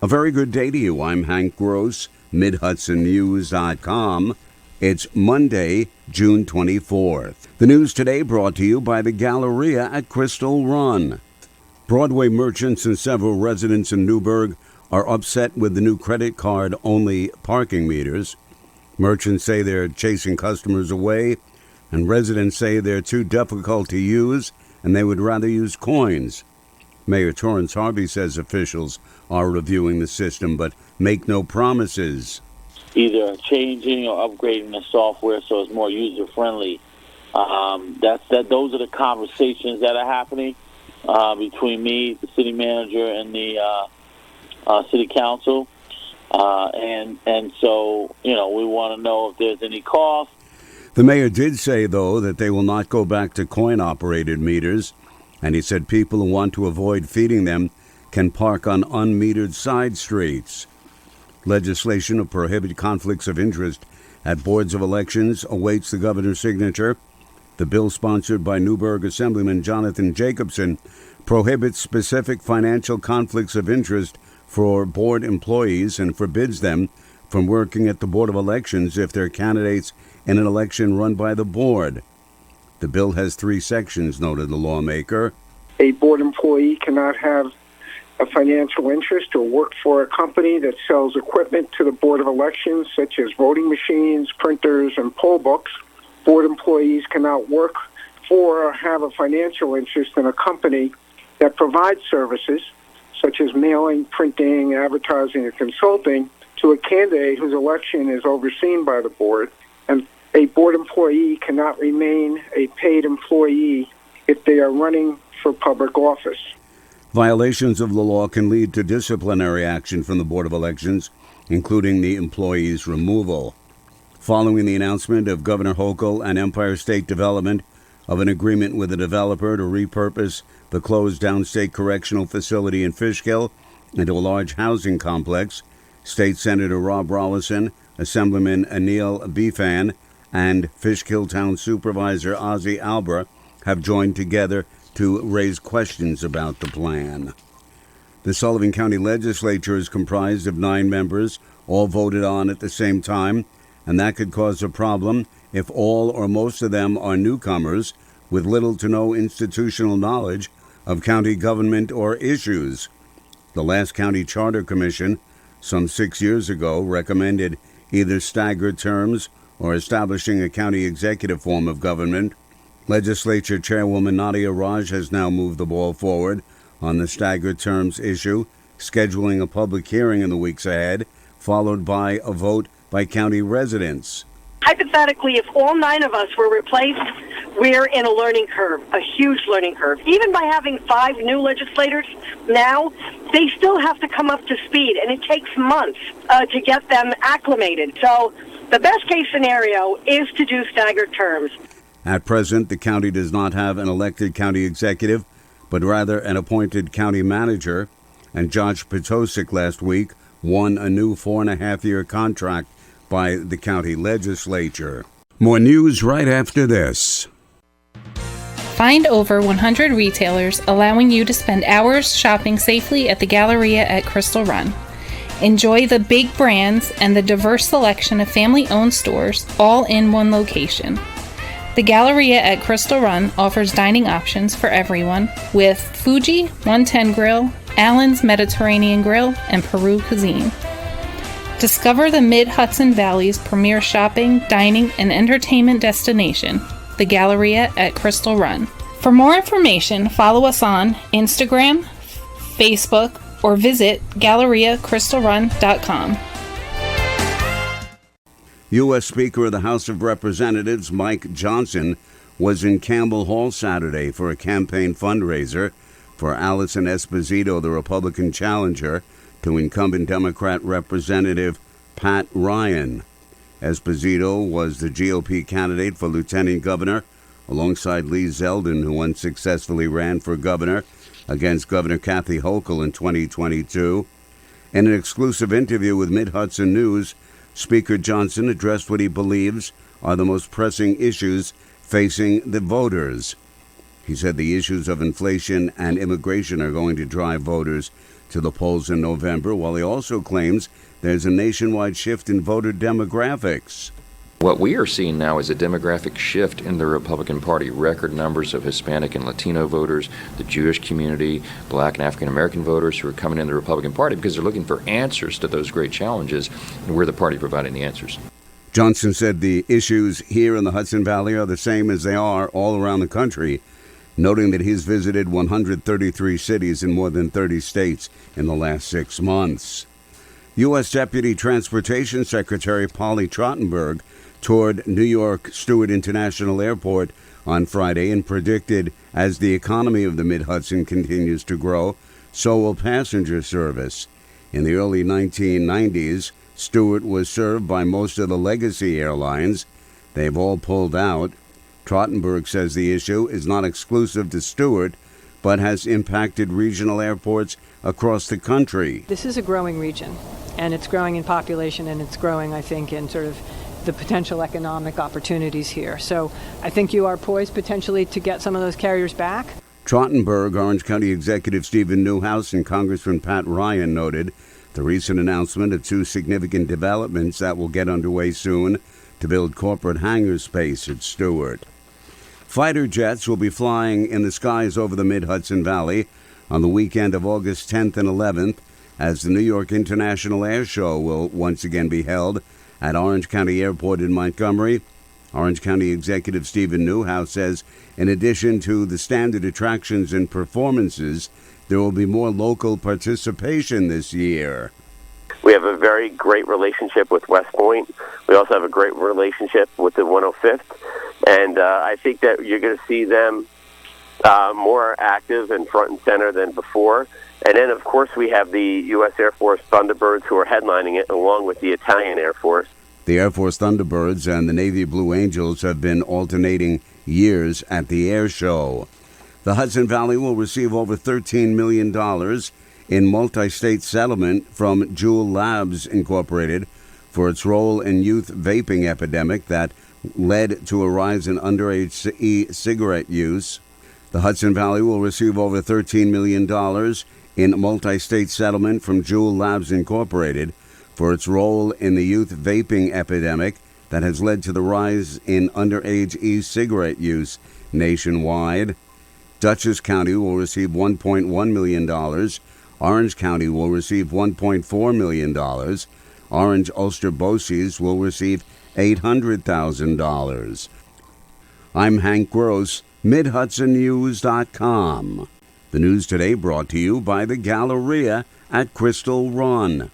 A very good day to you. I'm Hank Gross, MidHudsonNews.com. It's Monday, June 24th. The news today brought to you by the Galleria at Crystal Run. Broadway merchants and several residents in Newburgh are upset with the new credit card-only parking meters. Merchants say they're chasing customers away, and residents say they're too difficult to use and they would rather use coins. Mayor Torrance Harvey says officials are reviewing the system but make no promises. Either changing or upgrading the software so it's more user-friendly. Those are the conversations that are happening between me, the city manager, and the city council. And so, we want to know if there's any cost. The mayor did say, though, that they will not go back to coin-operated meters, and he said people who want to avoid feeding them can park on unmetered side streets. Legislation to prohibit conflicts of interest at boards of elections awaits the governor's signature. The bill, sponsored by Newburgh Assemblyman Jonathan Jacobson, prohibits specific financial conflicts of interest for board employees and forbids them from working at the Board of Elections if they're candidates in an election run by the board. The bill has 3 sections, noted the lawmaker. A board employee cannot have a financial interest or work for a company that sells equipment to the Board of Elections, such as voting machines, printers, and poll books. Board employees cannot work for or have a financial interest in a company that provides services, such as mailing, printing, advertising, and consulting, to a candidate whose election is overseen by the board. And a board employee cannot remain a paid employee if they are running for public office. Violations of the law can lead to disciplinary action from the Board of Elections, including the employee's removal. Following the announcement of Governor Hochul and Empire State Development of an agreement with a developer to repurpose the closed downstate correctional facility in Fishkill into a large housing complex, State Senator Rob Rollison, Assemblyman Anil Bifan, and Fishkill Town Supervisor Ozzie Albra have joined together to raise questions about the plan. The Sullivan County Legislature is comprised of 9 members, all voted on at the same time, and that could cause a problem if all or most of them are newcomers with little to no institutional knowledge of county government or issues. The last County Charter Commission, some 6 years ago, recommended either staggered terms or establishing a county executive form of government. Legislature Chairwoman Nadia Raj has now moved the ball forward on the staggered terms issue, scheduling a public hearing in the weeks ahead, followed by a vote by county residents. Hypothetically, if all 9 of us were replaced, we're in a learning curve, a huge learning curve. Even by having 5 new legislators now, they still have to come up to speed, and it takes months to get them acclimated. So the best case scenario is to do staggered terms. At present, the county does not have an elected county executive, but rather an appointed county manager, and Josh Potosik last week won a new 4.5-year contract by the county legislature. More news right after this. Find over 100 retailers allowing you to spend hours shopping safely at the Galleria at Crystal Run. Enjoy the big brands and the diverse selection of family-owned stores all in one location. The Galleria at Crystal Run offers dining options for everyone with Fuji 110 Grill, Allen's Mediterranean Grill, and Peru Cuisine. Discover the Mid-Hudson Valley's premier shopping, dining, and entertainment destination, the Galleria at Crystal Run. For more information, follow us on Instagram, Facebook, or visit GalleriaCrystalRun.com. U.S. Speaker of the House of Representatives Mike Johnson was in Campbell Hall Saturday for a campaign fundraiser for Allison Esposito, the Republican challenger to incumbent Democrat Representative Pat Ryan. Esposito was the GOP candidate for lieutenant governor alongside Lee Zeldin, who unsuccessfully ran for governor against Governor Kathy Hochul in 2022. In an exclusive interview with Mid-Hudson News, Speaker Johnson addressed what he believes are the most pressing issues facing the voters. He said the issues of inflation and immigration are going to drive voters to the polls in November, while he also claims there's a nationwide shift in voter demographics. What we are seeing now is a demographic shift in the Republican Party. Record numbers of Hispanic and Latino voters, the Jewish community, Black and African American voters who are coming into the Republican Party because they're looking for answers to those great challenges, and we're the party providing the answers. Johnson said the issues here in the Hudson Valley are the same as they are all around the country, noting that he's visited 133 cities in more than 30 states in the last 6 months. U.S. Deputy Transportation Secretary Polly Trottenberg toured New York Stewart International Airport on Friday and predicted as the economy of the Mid-Hudson continues to grow, so will passenger service. In the early 1990s, Stewart was served by most of the legacy airlines. They've all pulled out. Trottenberg says the issue is not exclusive to Stewart, but has impacted regional airports across the country. This is a growing region, and it's growing in population, and it's growing, I think, in sort of the potential economic opportunities here. So I think you are poised potentially to get some of those carriers back. Trottenberg, Orange County Executive Stephen Newhouse, and Congressman Pat Ryan noted the recent announcement of 2 significant developments that will get underway soon to build corporate hangar space at Stewart. Fighter jets will be flying in the skies over the Mid-Hudson Valley on the weekend of August 10th and 11th, as the New York International Air Show will once again be held at Orange County Airport in Montgomery. Orange County Executive Stephen Newhouse says in addition to the standard attractions and performances, there will be more local participation this year. We have a very great relationship with West Point. We also have a great relationship with the 105th. And I think that you're going to see them more active and front and center than before. And then, of course, we have the U.S. Air Force Thunderbirds who are headlining it, along with the Italian Air Force. The Air Force Thunderbirds and the Navy Blue Angels have been alternating years at the air show. The Hudson Valley will receive over $13 million in multi-state settlement from Juul Labs Incorporated for its role in youth vaping epidemic that led to a rise in underage e-cigarette use. The Hudson Valley will receive over $13 million in multi-state settlement from Juul Labs Incorporated for its role in the youth vaping epidemic that has led to the rise in underage e-cigarette use nationwide. Dutchess County will receive $1.1 million. Orange County will receive $1.4 million. Orange Ulster Boces will receive $800,000. I'm Hank Gross, MidHudsonNews.com. The news today brought to you by the Galleria at Crystal Run.